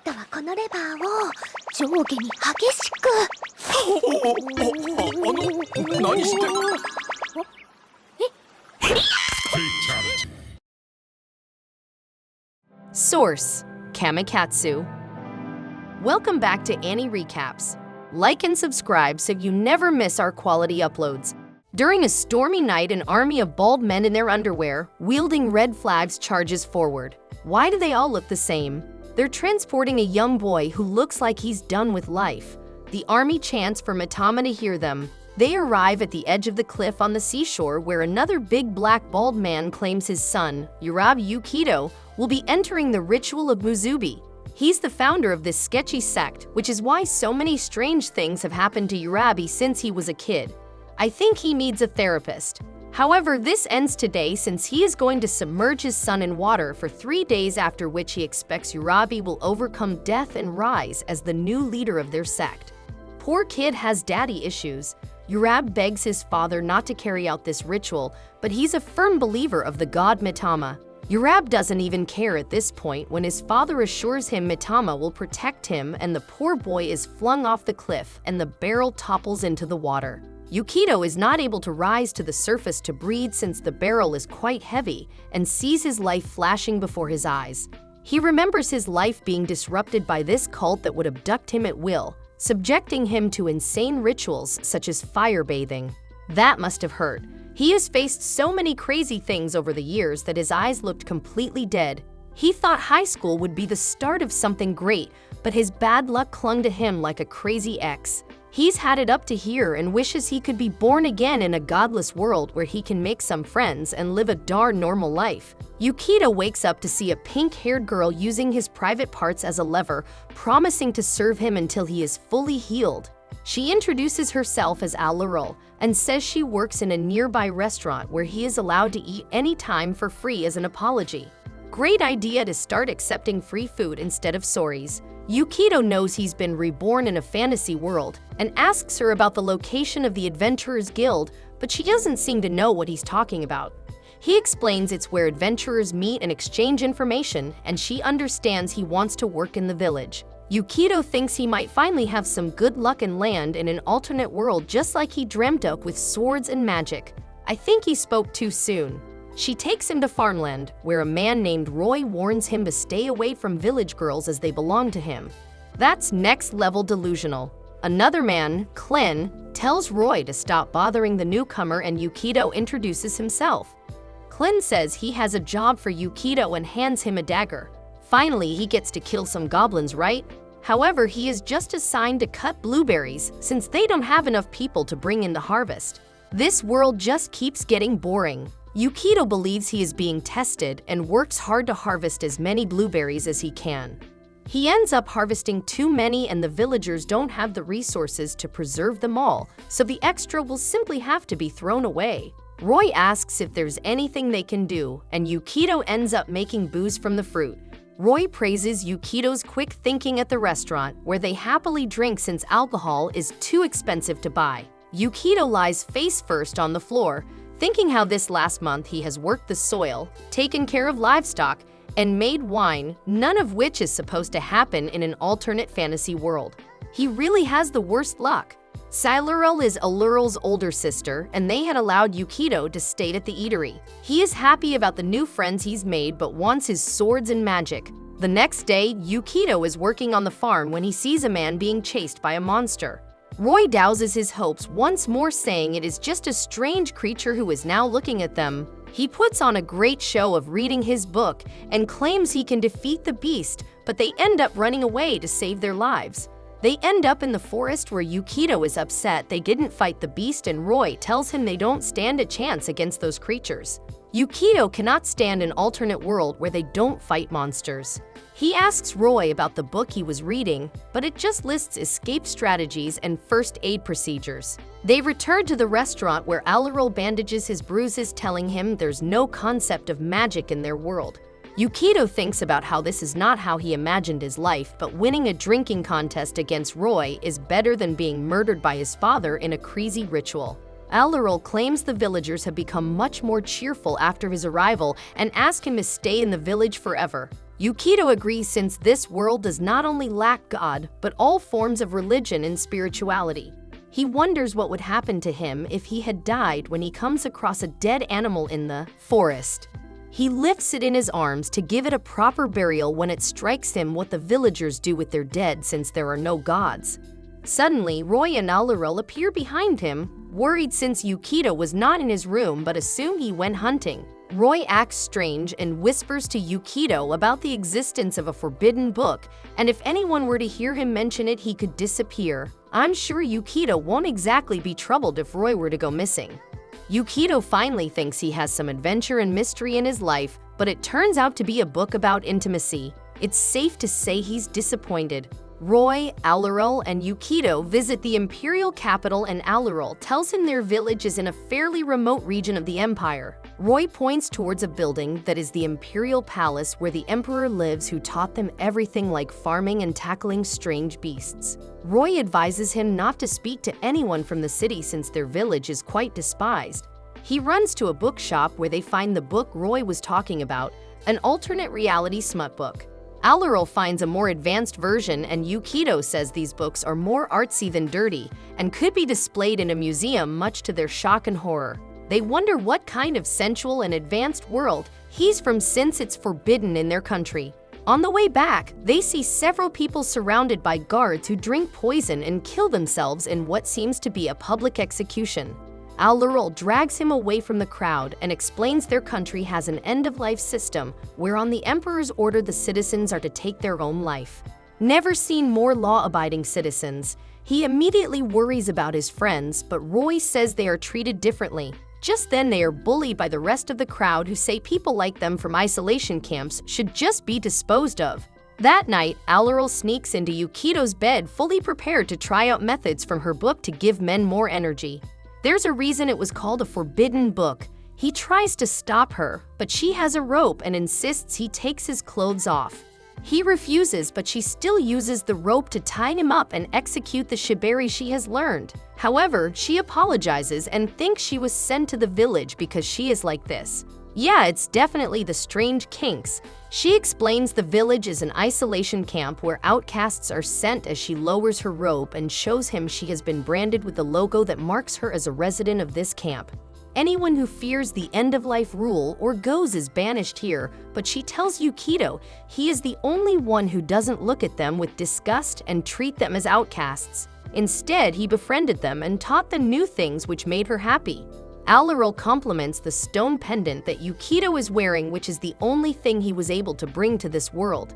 たはこのレバーを上下に激しく。何してる？ Source: Kamikatsu. Welcome back to AniRecapz. Like and subscribe so you never miss our quality uploads. During a stormy night, an army of bald men in their underwear, wielding red flags, charges forward. Why do they all look the same? They're transporting a young boy who looks like he's done with life. The army chants for Mitama to hear them. They arrive at the edge of the cliff on the seashore where another big black bald man claims his son, Urabi Yukito, will be entering the ritual of Muzubi. He's the founder of this sketchy sect, which is why so many strange things have happened to Urabi since he was a kid. I think he needs a therapist. However, this ends today since he is going to submerge his son in water for 3 days, after which he expects Urabi will overcome death and rise as the new leader of their sect. Poor kid has daddy issues. Urabi begs his father not to carry out this ritual, but he's a firm believer of the god Mitama. Urabi doesn't even care at this point when his father assures him Mitama will protect him, and the poor boy is flung off the cliff and the barrel topples into the water. Yukito is not able to rise to the surface to breathe since the barrel is quite heavy, and sees his life flashing before his eyes. He remembers his life being disrupted by this cult that would abduct him at will, subjecting him to insane rituals such as fire bathing. That must have hurt. He has faced so many crazy things over the years that his eyes looked completely dead. He thought high school would be the start of something great, but his bad luck clung to him like a crazy ex. He's had it up to here and wishes he could be born again in a godless world where he can make some friends and live a darn normal life. Yukito wakes up to see a pink-haired girl using his private parts as a lever, promising to serve him until he is fully healed. She introduces herself as AniRoll and says she works in a nearby restaurant where he is allowed to eat anytime for free as an apology. Great idea to start accepting free food instead of sorries. Yukito knows he's been reborn in a fantasy world and asks her about the location of the Adventurers Guild, but she doesn't seem to know what he's talking about. He explains it's where adventurers meet and exchange information, and she understands he wants to work in the village. Yukito thinks he might finally have some good luck and land in an alternate world just like he dreamt of, with swords and magic. I think he spoke too soon. She takes him to farmland, where a man named Roy warns him to stay away from village girls as they belong to him. That's next-level delusional. Another man, Clen, tells Roy to stop bothering the newcomer, and Yukito introduces himself. Clen says he has a job for Yukito and hands him a dagger. Finally, he gets to kill some goblins, right? However, he is just assigned to cut blueberries since they don't have enough people to bring in the harvest. This world just keeps getting boring. Yukito believes he is being tested and works hard to harvest as many blueberries as he can. He ends up harvesting too many, and the villagers don't have the resources to preserve them all, so the extra will simply have to be thrown away. Roy asks if there's anything they can do, and Yukito ends up making booze from the fruit. Roy praises Yukito's quick thinking at the restaurant, where they happily drink since alcohol is too expensive to buy. Yukito lies face first on the floor, thinking how this last month he has worked the soil, taken care of livestock, and made wine, none of which is supposed to happen in an alternate fantasy world. He really has the worst luck. Silerol is AniRoll's older sister, and they had allowed Yukito to stay at the eatery. He is happy about the new friends he's made but wants his swords and magic. The next day, Yukito is working on the farm when he sees a man being chased by a monster. Roy douses his hopes once more, saying it is just a strange creature who is now looking at them. He puts on a great show of reading his book and claims he can defeat the beast, but they end up running away to save their lives. They end up in the forest where Yukito is upset they didn't fight the beast, and Roy tells him they don't stand a chance against those creatures. Yukito cannot stand an alternate world where they don't fight monsters. He asks Roy about the book he was reading, but it just lists escape strategies and first aid procedures. They return to the restaurant where AniRoll bandages his bruises, telling him there's no concept of magic in their world. Yukito thinks about how this is not how he imagined his life, but winning a drinking contest against Roy is better than being murdered by his father in a crazy ritual. AniRoll claims the villagers have become much more cheerful after his arrival and asks him to stay in the village forever. Yukito agrees since this world does not only lack God, but all forms of religion and spirituality. He wonders what would happen to him if he had died when he comes across a dead animal in the forest. He lifts it in his arms to give it a proper burial when it strikes him what the villagers do with their dead since there are no gods. Suddenly, Roy and AniRoll appear behind him, worried since Yukito was not in his room but assume he went hunting. Roy acts strange and whispers to Yukito about the existence of a forbidden book, and if anyone were to hear him mention it, he could disappear. I'm sure Yukito won't exactly be troubled if Roy were to go missing. Yukito finally thinks he has some adventure and mystery in his life, but it turns out to be a book about intimacy. It's safe to say he's disappointed. Roy, AniRoll, and Yukito visit the imperial capital, and AniRoll tells him their village is in a fairly remote region of the empire. Roy points towards a building that is the imperial palace where the emperor lives, who taught them everything like farming and tackling strange beasts. Roy advises him not to speak to anyone from the city since their village is quite despised. He runs to a bookshop where they find the book Roy was talking about, an alternate reality smut book. AniRoll finds a more advanced version, and Yukito says these books are more artsy than dirty and could be displayed in a museum, much to their shock and horror. They wonder what kind of sensual and advanced world he's from since it's forbidden in their country. On the way back, they see several people surrounded by guards who drink poison and kill themselves in what seems to be a public execution. AniRoll drags him away from the crowd and explains their country has an end-of-life system whereon the emperor's order the citizens are to take their own life. Never seen more law-abiding citizens. He immediately worries about his friends, but Roy says they are treated differently. Just then they are bullied by the rest of the crowd, who say people like them from isolation camps should just be disposed of. That night, AniRoll sneaks into Yukito's bed fully prepared to try out methods from her book to give men more energy. There's a reason it was called a forbidden book. He tries to stop her, but she has a rope and insists he takes his clothes off. He refuses, but she still uses the rope to tie him up and execute the shibari she has learned. However, she apologizes and thinks she was sent to the village because she is like this. Yeah, it's definitely the strange kinks. She explains the village is an isolation camp where outcasts are sent as she lowers her rope and shows him she has been branded with the logo that marks her as a resident of this camp. Anyone who fears the end-of-life rule or goes is banished here, but she tells Yukito he is the only one who doesn't look at them with disgust and treat them as outcasts. Instead, he befriended them and taught them new things which made her happy. AniRoll compliments the stone pendant that Yukito is wearing, which is the only thing he was able to bring to this world.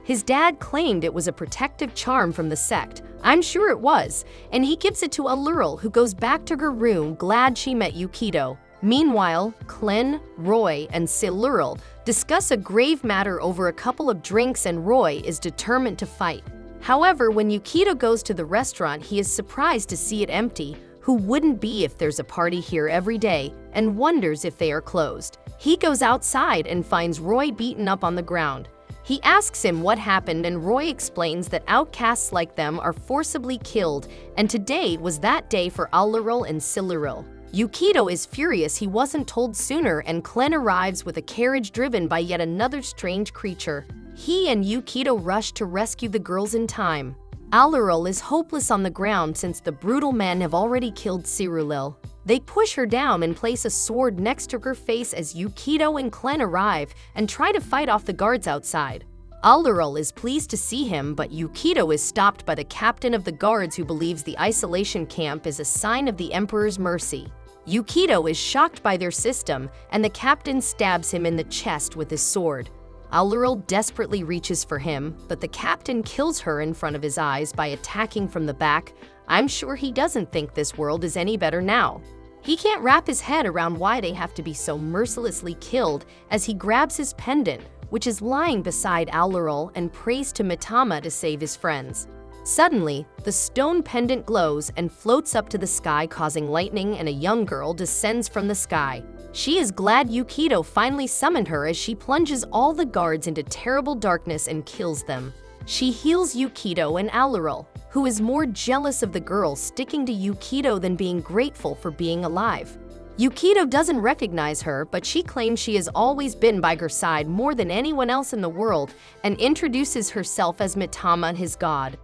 His dad claimed it was a protective charm from the sect. I'm sure it was, and he gives it to AniRoll, who goes back to her room glad she met Yukito. Meanwhile, Clen, Roy, and AniRoll discuss a grave matter over a couple of drinks, and Roy is determined to fight. However, when Yukito goes to the restaurant, he is surprised to see it empty. Who wouldn't be if there's a party here every day, and wonders if they are closed. He goes outside and finds Roy beaten up on the ground. He asks him what happened, and Roy explains that outcasts like them are forcibly killed, and today was that day for AniRoll and AniRoll. Yukito is furious he wasn't told sooner, and Clen arrives with a carriage driven by yet another strange creature. He and Yukito rush to rescue the girls in time. AniRoll is hopeless on the ground since the brutal men have already killed AniRoll. They push her down and place a sword next to her face as Yukito and Clen arrive and try to fight off the guards outside. AniRoll is pleased to see him, but Yukito is stopped by the captain of the guards, who believes the isolation camp is a sign of the Emperor's mercy. Yukito is shocked by their system, and the captain stabs him in the chest with his sword. AniRoll desperately reaches for him, but the captain kills her in front of his eyes by attacking from the back. I'm sure he doesn't think this world is any better now. He can't wrap his head around why they have to be so mercilessly killed as he grabs his pendant, which is lying beside AniRoll, and prays to Mitama to save his friends. Suddenly, the stone pendant glows and floats up to the sky, causing lightning, and a young girl descends from the sky. She is glad Yukito finally summoned her as she plunges all the guards into terrible darkness and kills them. She heals Yukito and AniRoll, who is more jealous of the girl sticking to Yukito than being grateful for being alive. Yukito doesn't recognize her, but she claims she has always been by her side more than anyone else in the world and introduces herself as Mitama, his god.